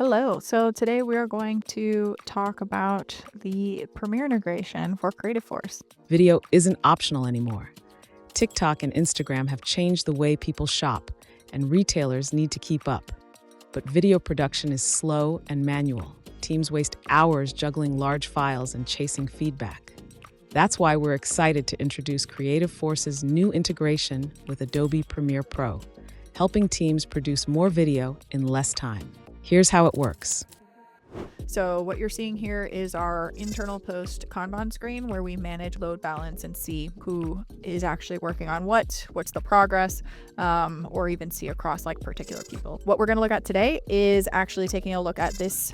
Hello. So today we are going to talk about the Premiere integration for Creative Force. Video isn't optional anymore. TikTok and Instagram have changed the way people shop, and retailers need to keep up. But video production is slow and manual. Teams waste hours juggling large files and chasing feedback. That's why we're excited to introduce Creative Force's new integration with Adobe Premiere Pro, helping teams produce more video in less time. Here's how it works. So what you're seeing here is our internal post Kanban screen where we manage load balance and see who is actually working on what's the progress, or even see across like particular people. What we're going to look at today is actually taking a look at this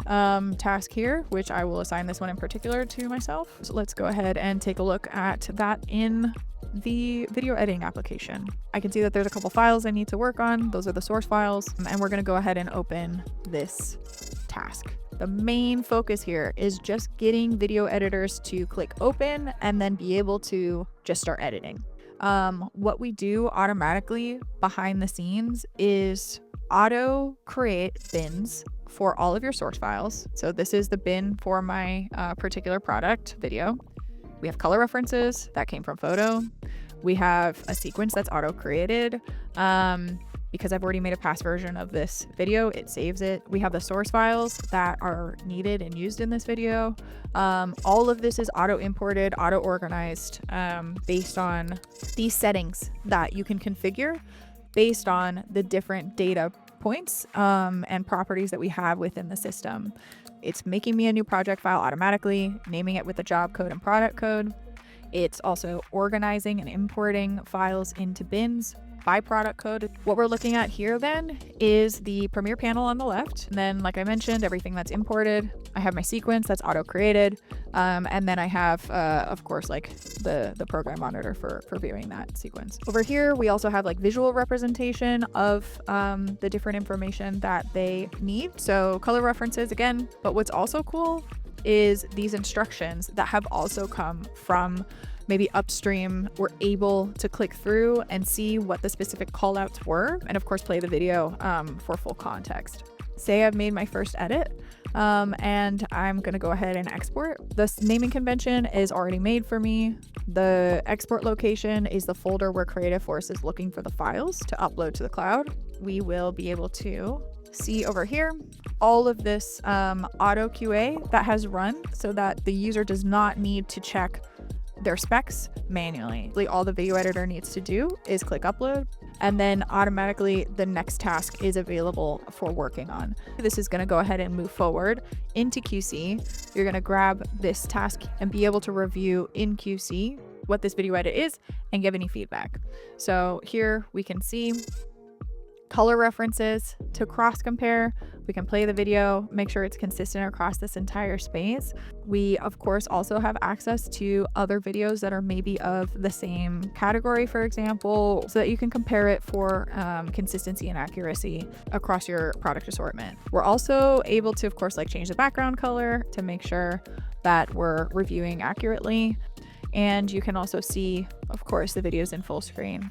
task here, which I will assign this one in particular to myself. So let's go ahead and take a look at that in the video editing application. I can see that there's a couple files I need to work on. Those are the source files, and we're going to go ahead and open this task. The main focus here is just getting video editors to click open and then be able to just start editing. What we do automatically behind the scenes is auto create bins for all of your source files. So this is the bin for my particular product video. We have color references that came from photo. We have a sequence that's auto created. Because I've already made a past version of this video, it saves it. We have the source files that are needed and used in this video. All of this is auto imported, auto organized, based on these settings that you can configure based on the different data points and properties that we have within the system. It's making me a new project file automatically, naming it with the job code and product code. It's also organizing and importing files into bins by product code. What we're looking at here then is the Premiere panel on the left. And then, like I mentioned, everything that's imported. I have my sequence that's auto created. And then I have, of course, like the program monitor for viewing that sequence. Over here, we also have like visual representation of the different information that they need. So color references again, but what's also cool is these instructions that have also come from maybe upstream. We're able to click through and see what the specific callouts were, and of course play the video for full context. Say I've made my first edit and I'm gonna go ahead and export. This naming convention is already made for me. The export location is the folder where Creative Force is looking for the files to upload to the cloud. We will be able to see over here all of this auto QA that has run so that the user does not need to check their specs manually. All the video editor needs to do is click upload, and then automatically the next task is available for working on. This is going to go ahead and move forward into QC. You're going to grab this task and be able to review in QC what this video edit is and give any feedback. So here we can see color references to cross compare. We can play the video, make sure it's consistent across this entire space. We, of course, also have access to other videos that are maybe of the same category, for example, so that you can compare it for consistency and accuracy across your product assortment. We're also able to, of course, like change the background color to make sure that we're reviewing accurately. And you can also see, of course, the videos in full screen.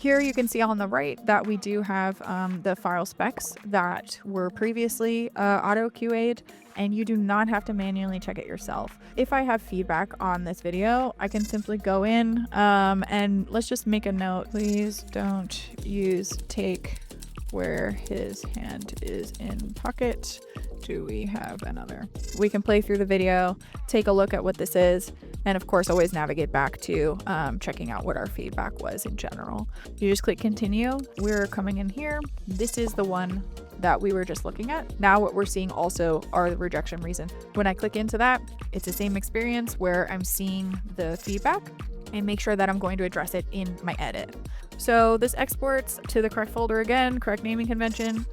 Here you can see on the right that we do have the file specs that were previously auto QA'd, and you do not have to manually check it yourself. If I have feedback on this video, I can simply go in and let's just make a note. Please don't use take where his hand is in pocket. Do we have another? We can play through the video, take a look at what this is, and of course always navigate back to checking out what our feedback was in general. You just click continue. We're coming in here. This is the one that we were just looking at. Now what we're seeing also are the rejection reasons. When I click into that, it's the same experience where I'm seeing the feedback and make sure that I'm going to address it in my edit. So this exports to the correct folder again, correct naming convention.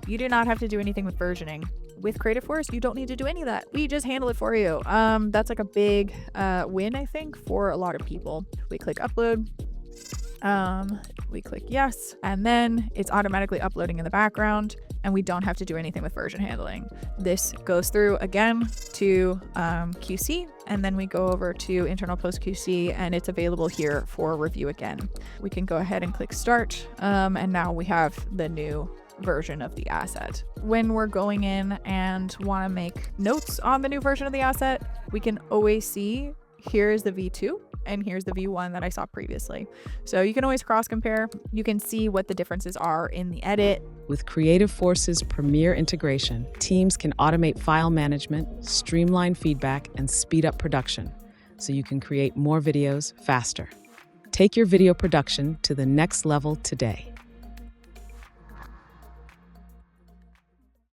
You do not have to do anything with versioning. With Creative Force, you don't need to do any of that. We just handle it for you. That's like a big win, I think, for a lot of people. We click upload. We click yes, and then it's automatically uploading in the background, and we don't have to do anything with version handling. This goes through again to QC, and then we go over to internal post QC, and it's available here for review again. We can go ahead and click start, and now we have the new version of the asset. When we're going in and want to make notes on the new version of the asset, we can always see here's the V2 and here's the V1 that I saw previously. So you can always cross compare. You can see what the differences are in the edit. With Creative Force's Premiere integration, teams can automate file management, streamline feedback, and speed up production, so you can create more videos faster. Take your video production to the next level today.